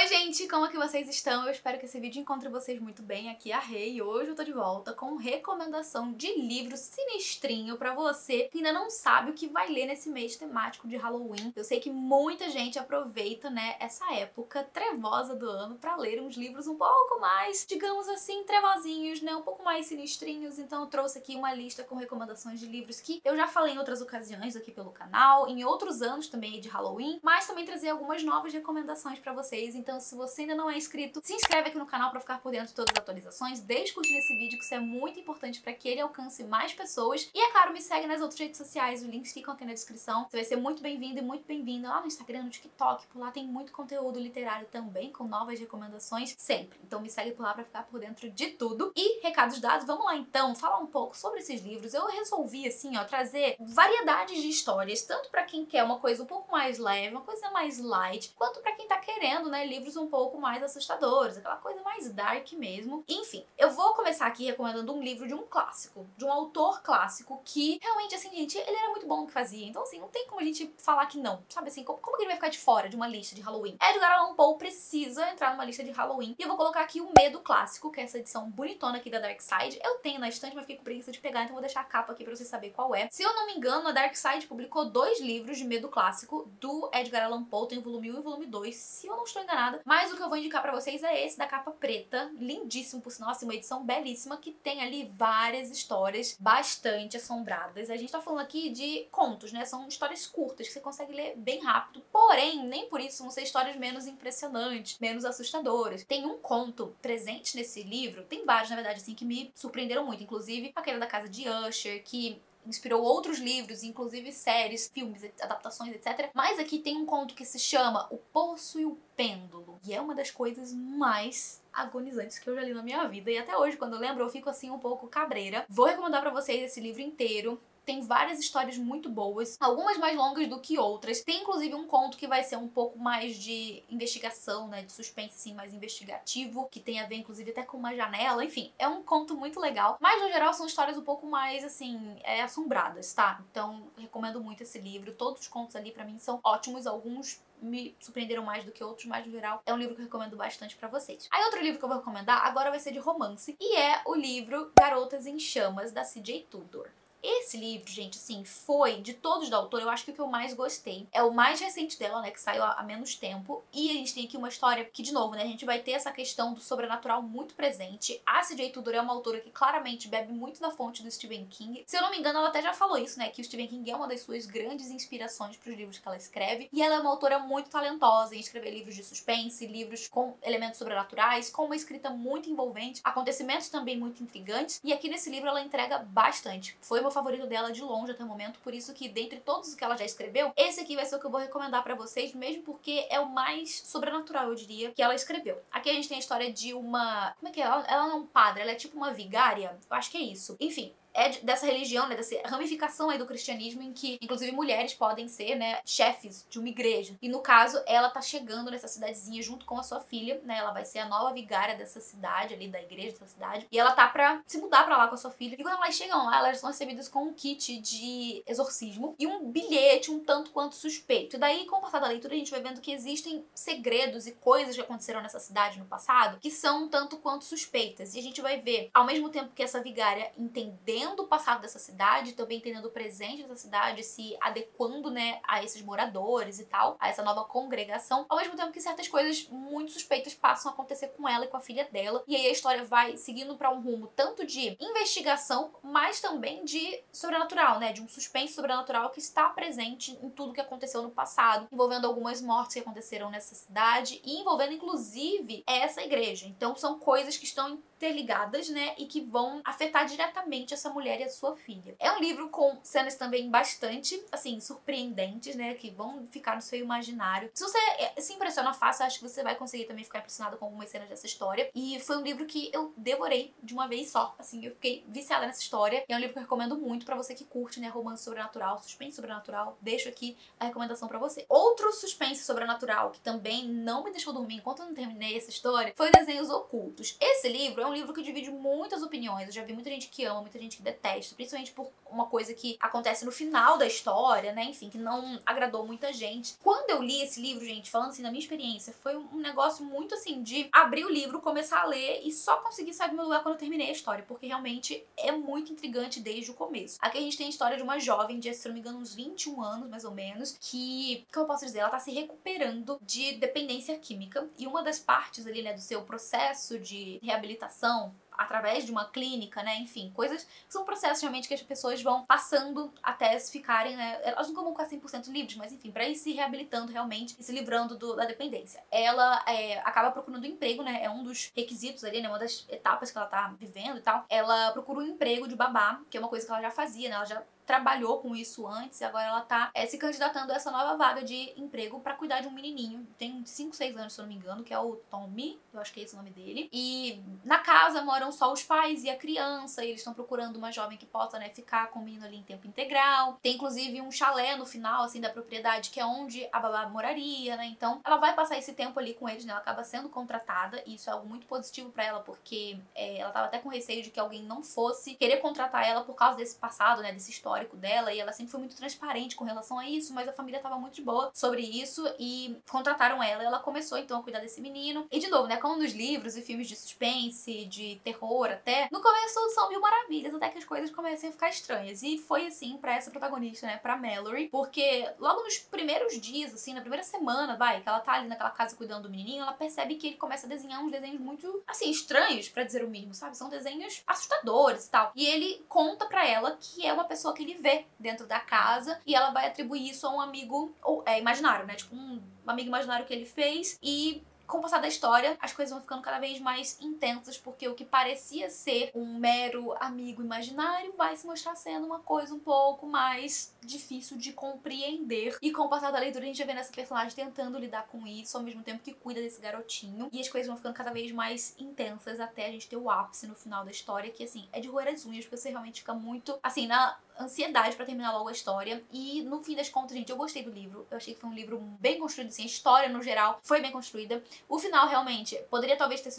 Oi gente, como é que vocês estão? Eu espero que esse vídeo encontre vocês muito bem. Aqui é a Rê e hoje eu tô de volta com recomendação de livro sinistrinho pra você que ainda não sabe o que vai ler nesse mês temático de Halloween. Eu sei que muita gente aproveita, né, essa época trevosa do ano pra ler uns livros um pouco mais, digamos assim, trevosinhos, né, um pouco mais sinistrinhos. Então eu trouxe aqui uma lista com recomendações de livros que eu já falei em outras ocasiões aqui pelo canal, em outros anos também de Halloween, mas também trazer algumas novas recomendações pra vocês. Então, se você ainda não é inscrito, se inscreve aqui no canal pra ficar por dentro de todas as atualizações. Deixe curtir esse vídeo, que isso é muito importante pra que ele alcance mais pessoas. E, é claro, me segue nas outras redes sociais, os links ficam aqui na descrição. Você vai ser muito bem-vindo e muito bem-vinda lá no Instagram, no TikTok. Por lá tem muito conteúdo literário também, com novas recomendações sempre. Então me segue por lá pra ficar por dentro de tudo. E, recados dados, vamos lá então falar um pouco sobre esses livros. Eu resolvi, assim, ó, trazer variedades de histórias, tanto pra quem quer uma coisa um pouco mais leve, uma coisa mais light, quanto pra quem tá querendo, né, livros um pouco mais assustadores, aquela coisa mais dark mesmo. Enfim, eu vou começar aqui recomendando um livro de um clássico, de um autor clássico que realmente, assim, gente, ele era muito bom no que fazia. Então, assim, não tem como a gente falar que não, sabe assim, como que ele vai ficar de fora de uma lista de Halloween? Edgar Allan Poe precisa entrar numa lista de Halloween. E eu vou colocar aqui o Medo Clássico, que é essa edição bonitona aqui da Dark Side. Eu tenho na estante, mas fiquei com preguiça de pegar, então vou deixar a capa aqui pra você saber qual é. Se eu não me engano, a Dark Side publicou 2 livros de Medo Clássico do Edgar Allan Poe, tem o volume 1 e o volume 2, se eu não estou enganada. Mas o que eu vou indicar pra vocês é esse da capa preta, lindíssimo, por sinal, assim, uma edição belíssima, que tem ali várias histórias bastante assombradas. A gente tá falando aqui de contos, né? São histórias curtas, que você consegue ler bem rápido, porém, nem por isso vão ser histórias menos impressionantes, menos assustadoras. Tem um conto presente nesse livro, tem vários, na verdade, assim, que me surpreenderam muito, inclusive aquele da Casa de Usher, que inspirou outros livros, inclusive séries, filmes, adaptações, etc. Mas aqui tem um conto que se chama O Poço e o Pêndulo, e é uma das coisas mais agonizantes que eu já li na minha vida, e até hoje, quando eu lembro, eu fico assim um pouco cabreira. Vou recomendar pra vocês esse livro inteiro. Tem várias histórias muito boas, algumas mais longas do que outras. Tem inclusive um conto que vai ser um pouco mais de investigação, né, de suspense, assim, mais investigativo, que tem a ver inclusive até com uma janela. Enfim, é um conto muito legal, mas no geral são histórias um pouco mais, assim, assombradas, tá? Então recomendo muito esse livro. Todos os contos ali pra mim são ótimos, alguns me surpreenderam mais do que outros, mas no geral é um livro que eu recomendo bastante pra vocês. Aí outro livro que eu vou recomendar agora vai ser de romance, e é o livro Garotas em Chamas, da C.J. Tudor. Esse livro, gente, assim, foi, de todos da autora, eu acho que o que eu mais gostei. É o mais recente dela, né, que saiu há menos tempo. E a gente tem aqui uma história que, de novo, né, a gente vai ter essa questão do sobrenatural muito presente. A C.J. Tudor é uma autora que claramente bebe muito da fonte do Stephen King. Se eu não me engano, ela até já falou isso, né, que o Stephen King é uma das suas grandes inspirações para os livros que ela escreve. E ela é uma autora muito talentosa em escrever livros de suspense, livros com elementos sobrenaturais, com uma escrita muito envolvente, acontecimentos também muito intrigantes. E aqui nesse livro ela entrega bastante. Foi uma favorito dela de longe até o momento, por isso que dentre todos os que ela já escreveu, esse aqui vai ser o que eu vou recomendar pra vocês, mesmo porque é o mais sobrenatural, eu diria, que ela escreveu. Aqui a gente tem a história de uma... como é que é? Ela não é um padre, ela é tipo uma vigária? Eu acho que é isso. Enfim, é dessa religião, né, dessa ramificação aí do cristianismo, em que, inclusive, mulheres podem ser, né, chefes de uma igreja. E, no caso, ela tá chegando nessa cidadezinha junto com a sua filha, né, ela vai ser a nova vigária dessa cidade ali, da igreja dessa cidade, e ela tá pra se mudar pra lá com a sua filha. E quando elas chegam lá, elas são recebidas com um kit de exorcismo e um bilhete um tanto quanto suspeito. E daí, com o passar da leitura, a gente vai vendo que existem segredos e coisas que aconteceram nessa cidade no passado que são um tanto quanto suspeitas. E a gente vai ver, ao mesmo tempo que essa vigária entendendo o passado dessa cidade, também entendendo o presente dessa cidade, se adequando, né, a esses moradores e tal, a essa nova congregação, ao mesmo tempo que certas coisas muito suspeitas passam a acontecer com ela e com a filha dela. E aí a história vai seguindo pra um rumo tanto de investigação, mas também de sobrenatural, né, de um suspense sobrenatural que está presente em tudo que aconteceu no passado, envolvendo algumas mortes que aconteceram nessa cidade e envolvendo inclusive essa igreja. Então são coisas que estão interligadas, né, e que vão afetar diretamente essa mulher e a sua filha. É um livro com cenas também bastante, assim, surpreendentes, né, que vão ficar no seu imaginário. Se você se impressiona fácil, acho que você vai conseguir também ficar impressionado com algumas cenas dessa história. E foi um livro que eu devorei de uma vez só, assim, eu fiquei viciada nessa história. E é um livro que eu recomendo muito pra você que curte, né, romance sobrenatural, suspense sobrenatural. Deixo aqui a recomendação pra você. Outro suspense sobrenatural que também não me deixou dormir enquanto eu não terminei essa história foi Desenhos Ocultos. Esse livro é um livro que divide muitas opiniões. Eu já vi muita gente que ama, muita gente que detesto, principalmente por uma coisa que acontece no final da história, né, enfim, que não agradou muita gente. Quando eu li esse livro, gente, falando assim da minha experiência, foi um negócio muito assim de abrir o livro, começar a ler e só conseguir sair do meu lugar quando eu terminei a história, porque realmente é muito intrigante desde o começo. Aqui a gente tem a história de uma jovem de, se não me engano, uns 21 anos, mais ou menos, que, como eu posso dizer, ela tá se recuperando de dependência química, e uma das partes ali, né, do seu processo de reabilitação através de uma clínica, né, enfim, coisas que são processos realmente que as pessoas vão passando até se ficarem, né, elas nunca vão ficar 100% livres, mas enfim, pra ir se reabilitando realmente e se livrando da dependência. Ela acaba procurando um emprego, né, é um dos requisitos ali, né, uma das etapas que ela tá vivendo e tal. Ela procura um emprego de babá, que é uma coisa que ela já fazia, né, ela já trabalhou com isso antes e agora ela tá se candidatando a essa nova vaga de emprego pra cuidar de um menininho. Tem 5, 6 anos, se eu não me engano, que é o Tommy, eu acho que é esse o nome dele. E na casa moram só os pais e a criança, e eles estão procurando uma jovem que possa, né, ficar com o menino ali em tempo integral. Tem inclusive um chalé no final, assim, da propriedade, que é onde a babá moraria, né? Então ela vai passar esse tempo ali com eles, né? Ela acaba sendo contratada, e isso é algo muito positivo pra ela, porque ela tava até com receio de que alguém não fosse querer contratar ela por causa desse passado, né, desse histórico dela, e ela sempre foi muito transparente com relação a isso, mas a família tava muito de boa sobre isso e contrataram ela. Ela começou então a cuidar desse menino. E de novo, né, como nos livros e filmes de suspense, de terror até, no começo são mil maravilhas, até que as coisas começam a ficar estranhas. E foi assim pra essa protagonista, né, pra Mallory, porque logo nos primeiros dias, assim, na primeira semana, que ela tá ali naquela casa cuidando do menininho, ela percebe que ele começa a desenhar uns desenhos muito, assim, estranhos, pra dizer o mínimo, sabe? São desenhos assustadores e tal. E ele conta pra ela que é uma pessoa que ele vê dentro da casa, e ela vai atribuir isso a um amigo imaginário, né? Tipo, um amigo imaginário que ele fez, e com o passar da história, as coisas vão ficando cada vez mais intensas, porque o que parecia ser um mero amigo imaginário vai se mostrar sendo uma coisa um pouco mais difícil de compreender. E com o passar da leitura, a gente vai vendo essa personagem tentando lidar com isso, ao mesmo tempo que cuida desse garotinho. E as coisas vão ficando cada vez mais intensas, até a gente ter o ápice no final da história, que, assim, é de roer as unhas, porque você realmente fica muito, assim, na ansiedade pra terminar logo a história. E no fim das contas, gente, eu gostei do livro. Eu achei que foi um livro bem construído, assim, a história no geral foi bem construída. O final, realmente, poderia talvez ter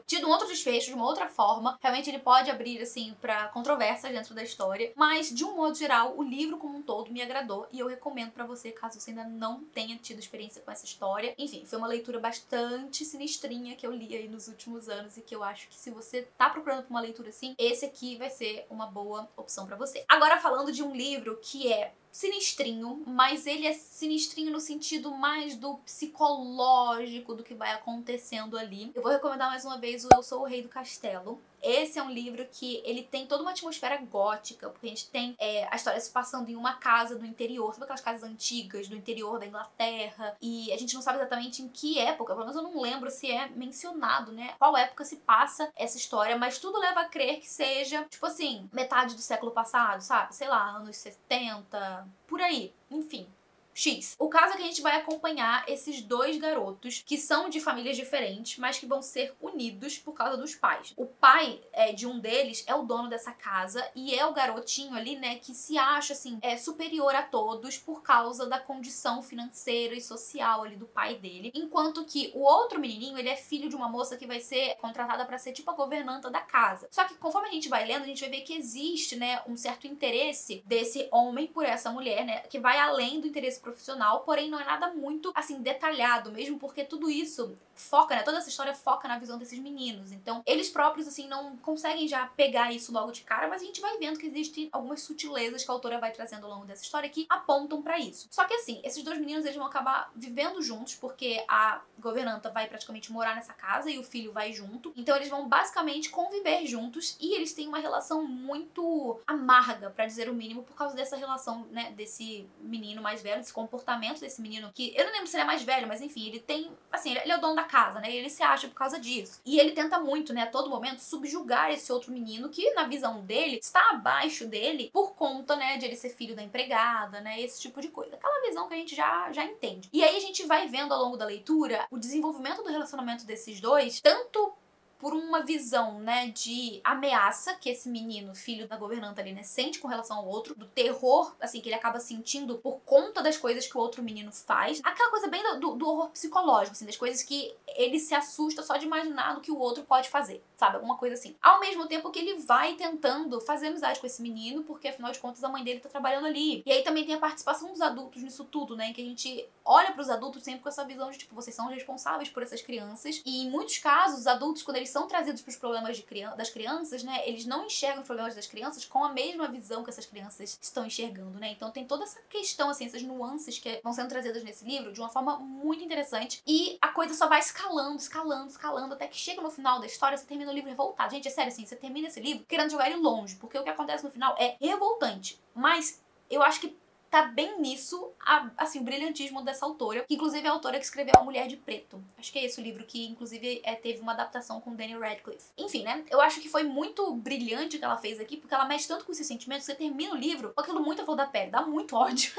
tido um outro desfecho, de uma outra forma. Realmente ele pode abrir, assim, pra controvérsias dentro da história. Mas, de um modo geral, o livro como um todo me agradou. E eu recomendo pra você, caso você ainda não tenha tido experiência com essa história. Enfim, foi uma leitura bastante sinistrinha que eu li aí nos últimos anos. E que eu acho que, se você tá procurando por uma leitura assim, esse aqui vai ser uma boa opção pra você. Agora, falando de um livro que é sinistrinho, mas ele é sinistrinho no sentido mais do psicológico do que vai acontecendo ali. Eu vou recomendar mais uma vez o Eu Sou o Rei do Castelo. Esse é um livro que ele tem toda uma atmosfera gótica, porque a gente tem a história se passando em uma casa do interior, sabe aquelas casas antigas do interior da Inglaterra, e a gente não sabe exatamente em que época, pelo menos eu não lembro se é mencionado, né, qual época se passa essa história, mas tudo leva a crer que seja, tipo assim, metade do século passado, sabe? Sei lá, anos 70, por aí, enfim. X. O caso é que a gente vai acompanhar esses dois garotos que são de famílias diferentes, mas que vão ser unidos por causa dos pais. O pai de um deles é o dono dessa casa e é o garotinho ali, né, que se acha, assim, superior a todos por causa da condição financeira e social ali do pai dele. Enquanto que o outro menininho, ele é filho de uma moça que vai ser contratada pra ser tipo a governanta da casa. Só que conforme a gente vai lendo, a gente vai ver que existe, né, um certo interesse desse homem por essa mulher, né, que vai além do interesse profissional, porém não é nada muito, assim, detalhado, mesmo porque tudo isso foca, né, toda essa história foca na visão desses meninos. Então, eles próprios, assim, não conseguem já pegar isso logo de cara, mas a gente vai vendo que existem algumas sutilezas que a autora vai trazendo ao longo dessa história que apontam pra isso. Só que, assim, esses dois meninos, eles vão acabar vivendo juntos, porque a governanta vai praticamente morar nessa casa e o filho vai junto. Então, eles vão basicamente conviver juntos e eles têm uma relação muito amarga, pra dizer o mínimo, por causa dessa relação, né, desse menino mais velho, desse comportamento desse menino, que eu não lembro se ele é mais velho, mas enfim, ele tem, assim, ele é o dono da casa, né, e ele se acha por causa disso. E ele tenta muito, né, a todo momento subjugar esse outro menino que, na visão dele, está abaixo dele por conta, né, de ele ser filho da empregada, né, esse tipo de coisa. Aquela visão que a gente já entende. E aí a gente vai vendo ao longo da leitura o desenvolvimento do relacionamento desses dois, tanto por uma visão, né, de ameaça que esse menino, filho da governanta ali, né, sente com relação ao outro, do terror, assim, que ele acaba sentindo por conta das coisas que o outro menino faz. Aquela coisa bem do horror psicológico, assim, das coisas que ele se assusta só de imaginar do que o outro pode fazer, sabe? Alguma coisa assim. Ao mesmo tempo que ele vai tentando fazer amizade com esse menino, porque afinal de contas a mãe dele tá trabalhando ali. E aí também tem a participação dos adultos nisso tudo, né, em que a gente olha pros adultos sempre com essa visão de, tipo, vocês são os responsáveis por essas crianças. E em muitos casos, os adultos, quando eles são trazidos pros problemas das crianças, né, eles não enxergam os problemas das crianças com a mesma visão que essas crianças estão enxergando, né? Então tem toda essa questão, assim, essas nuances que vão sendo trazidas nesse livro de uma forma muito interessante. E a coisa só vai escalando, escalando, escalando, até que chega no final da história, você termina o livro revoltado. Gente, é sério, assim, você termina esse livro querendo jogar ele longe, porque o que acontece no final é revoltante. Mas eu acho que tá bem nisso, assim, o brilhantismo dessa autora, que inclusive é a autora que escreveu A Mulher de Preto. Acho que é esse o livro que, inclusive, teve uma adaptação com Daniel Radcliffe. Enfim, né? Eu acho que foi muito brilhante o que ela fez aqui, porque ela mexe tanto com esses sentimentos, você termina o livro com aquilo muito à flor da pele, dá muito ódio.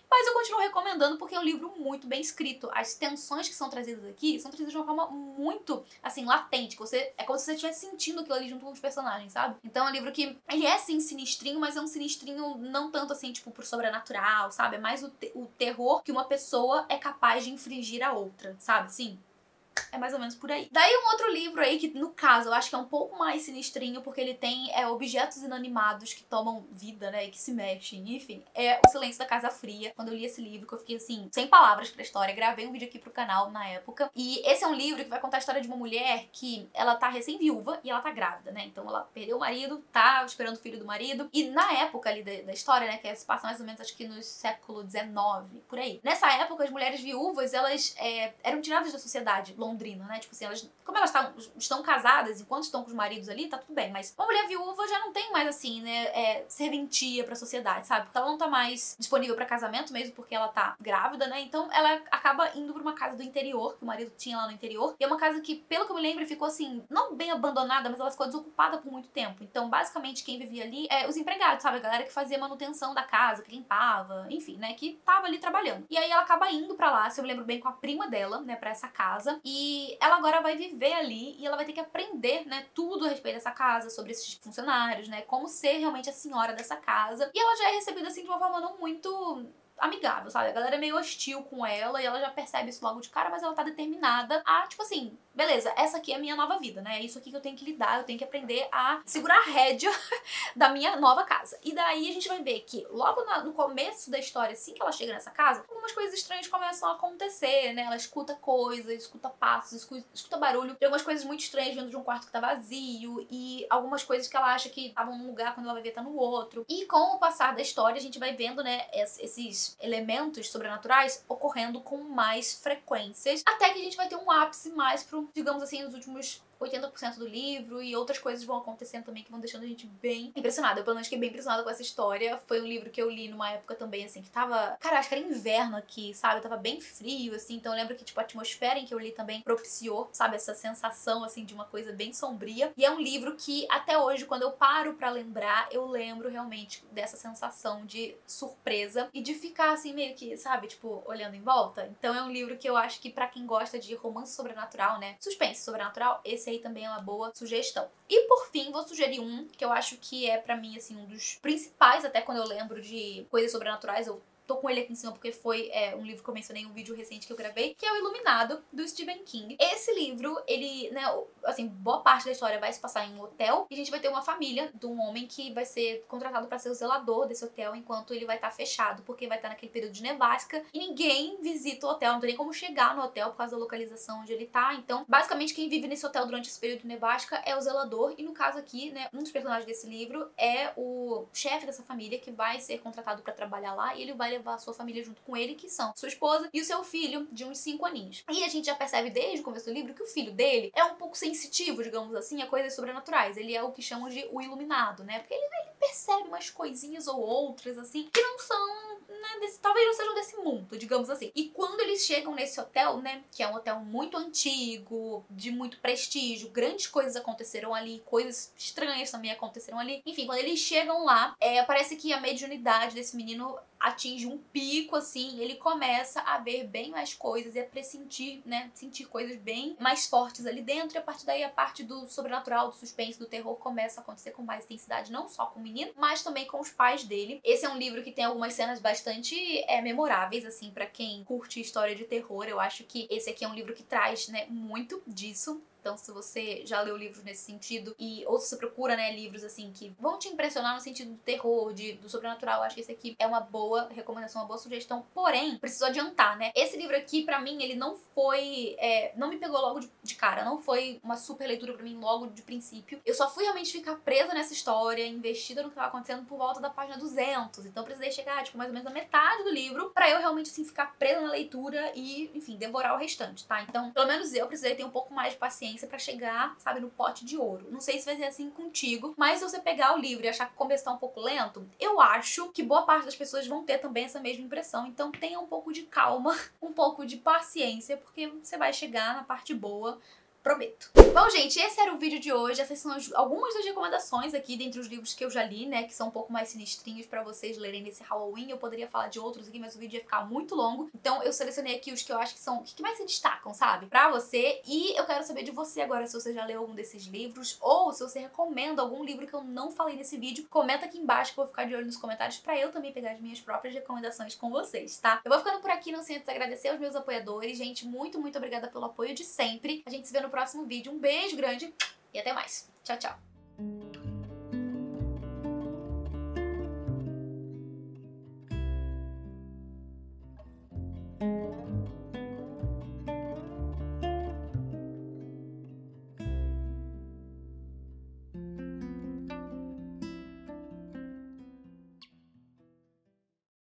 Mas eu continuo recomendando porque é um livro muito bem escrito. As tensões que são trazidas aqui são trazidas de uma forma muito, assim, latente. É como se você estivesse sentindo aquilo ali junto com os personagens, sabe? Então é um livro que, ele é, sim, sinistrinho, mas é um sinistrinho não tanto, assim, tipo, por sobrenatural, sabe? É mais o terror que uma pessoa é capaz de infligir a outra, sabe? Sim. É mais ou menos por aí. Daí um outro livro aí que, no caso, eu acho que é um pouco mais sinistrinho, porque ele tem objetos inanimados que tomam vida, né, e que se mexem, enfim. É O Silêncio da Casa Fria. Quando eu li esse livro, que eu fiquei, assim, sem palavras pra história, gravei um vídeo aqui pro canal na época. E esse é um livro que vai contar a história de uma mulher que ela tá recém-viúva e ela tá grávida, né, então ela perdeu o marido, tá esperando o filho do marido. E na época ali da história, né, que se passa mais ou menos, acho que no século XIX, por aí. Nessa época, as mulheres viúvas, elas eram tiradas da sociedade londrina, né? Tipo assim, como elas estão casadas, enquanto estão com os maridos ali, tá tudo bem. Mas uma mulher viúva já não tem mais, assim, né, serventia pra sociedade, sabe? Porque ela não tá mais disponível pra casamento, mesmo porque ela tá grávida, né? Então ela acaba indo pra uma casa do interior, que o marido tinha lá no interior. E é uma casa que, pelo que eu me lembro, ficou, assim, não bem abandonada, mas ela ficou desocupada por muito tempo. Então, basicamente, quem vivia ali os empregados, sabe? A galera que fazia manutenção da casa, que limpava, enfim, né? Que tava ali trabalhando. E aí ela acaba indo pra lá, se eu me lembro bem, com a prima dela, né? Pra essa casa. E ela agora vai viver ali e ela vai ter que aprender, né, tudo a respeito dessa casa, sobre esses funcionários, né, como ser realmente a senhora dessa casa. E ela já é recebida, assim, de uma forma não muito amigável, sabe? A galera é meio hostil com ela e ela já percebe isso logo de cara, mas ela tá determinada a, tipo assim, beleza, essa aqui é a minha nova vida, né? É isso aqui que eu tenho que lidar, eu tenho que aprender a segurar a rédea da minha nova casa. E daí a gente vai ver que logo no começo da história, assim que ela chega nessa casa, algumas coisas estranhas começam a acontecer, né? Ela escuta coisas, escuta passos, escuta barulho de algumas coisas muito estranhas vindo de um quarto que tá vazio e algumas coisas que ela acha que estavam num lugar quando ela vai ver tá no outro. E com o passar da história, a gente vai vendo, né, esses elementos sobrenaturais ocorrendo com mais frequências, até que a gente vai ter um ápice mais pro, digamos assim, nos últimos 80% do livro, e outras coisas vão acontecendo também que vão deixando a gente bem impressionada. Eu, pelo menos, fiquei bem impressionada com essa história. Foi um livro que eu li numa época também, assim, que tava... Cara, acho que era inverno aqui, sabe? Tava bem frio, assim, então eu lembro que, tipo, a atmosfera em que eu li também propiciou, sabe? Essa sensação, assim, de uma coisa bem sombria. E é um livro que, até hoje, quando eu paro pra lembrar, eu lembro realmente dessa sensação de surpresa e de ficar, assim, meio que, sabe? Tipo, olhando em volta. Então é um livro que eu acho que, pra quem gosta de romance sobrenatural, né? Suspense sobrenatural, esse aí também é uma boa sugestão. E por fim, vou sugerir um que eu acho que é pra mim, assim, um dos principais, até quando eu lembro de coisas sobrenaturais, eu tô com ele aqui em cima porque foi um livro que eu mencionei em um vídeo recente que eu gravei, que é O Iluminado, do Stephen King. Esse livro, ele, né, assim, boa parte da história vai se passar em um hotel e a gente vai ter uma família de um homem que vai ser contratado pra ser o zelador desse hotel enquanto ele vai estar fechado, porque vai estar naquele período de nevasca e ninguém visita o hotel, não tem nem como chegar no hotel por causa da localização onde ele tá. Então, basicamente, quem vive nesse hotel durante esse período de nevasca é o zelador e, no caso aqui, né, um dos personagens desse livro é o chefe dessa família que vai ser contratado pra trabalhar lá e ele vai levar a sua família junto com ele, que são sua esposa e o seu filho de uns 5 aninhos. E a gente já percebe desde o começo do livro que o filho dele é um pouco sensitivo, digamos assim, a coisas sobrenaturais. Ele é o que chamam de o iluminado, né? Porque ele percebe umas coisinhas ou outras, assim, que não são, né, talvez não sejam desse mundo, digamos assim. E quando eles chegam nesse hotel, né, que é um hotel muito antigo, de muito prestígio, grandes coisas aconteceram ali, coisas estranhas também aconteceram ali. Enfim, quando eles chegam lá, parece que a mediunidade desse menino atinge um pico, assim, ele começa a ver bem mais coisas e a pressentir, né, sentir coisas bem mais fortes ali dentro, e a partir daí a parte do sobrenatural, do suspense, do terror começa a acontecer com mais intensidade, não só com o menino, mas também com os pais dele. Esse é um livro que tem algumas cenas bastante memoráveis, assim, pra quem curte história de terror. Eu acho que esse aqui é um livro que traz, né, muito disso. Então, se você já leu livros nesse sentido, ou se você procura, né, livros assim que vão te impressionar no sentido do terror, do sobrenatural, acho que esse aqui é uma boa recomendação, uma boa sugestão. Porém, preciso adiantar, né? Esse livro aqui, pra mim, ele não foi... não me pegou logo de cara, não foi uma super leitura pra mim logo de princípio. Eu só fui realmente ficar presa nessa história, investida no que tava acontecendo por volta da página 200. Então, eu precisei chegar, tipo, mais ou menos na metade do livro pra eu realmente, assim, ficar presa na leitura e, enfim, devorar o restante, tá? Então, pelo menos eu precisei ter um pouco mais de paciência pra chegar, sabe, no pote de ouro. Não sei se vai ser assim contigo, mas se você pegar o livro e achar que o começo tá um pouco lento, eu acho que boa parte das pessoas vão ter também essa mesma impressão. Então tenha um pouco de calma, um pouco de paciência, porque você vai chegar na parte boa, prometo. Bom, gente, esse era o vídeo de hoje. Essas são algumas das recomendações aqui dentre os livros que eu já li, né, que são um pouco mais sinistrinhos pra vocês lerem nesse Halloween. Eu poderia falar de outros aqui, mas o vídeo ia ficar muito longo. Então eu selecionei aqui os que eu acho que são os que mais se destacam, sabe, pra você. E eu quero saber de você agora, se você já leu algum desses livros, ou se você recomenda algum livro que eu não falei nesse vídeo. Comenta aqui embaixo que eu vou ficar de olho nos comentários pra eu também pegar as minhas próprias recomendações com vocês, tá? Eu vou ficando por aqui, não sem antes agradecer aos meus apoiadores. Gente, muito, muito obrigada pelo apoio de sempre. A gente se vê no próximo vídeo. Um beijo grande e até mais. Tchau, tchau.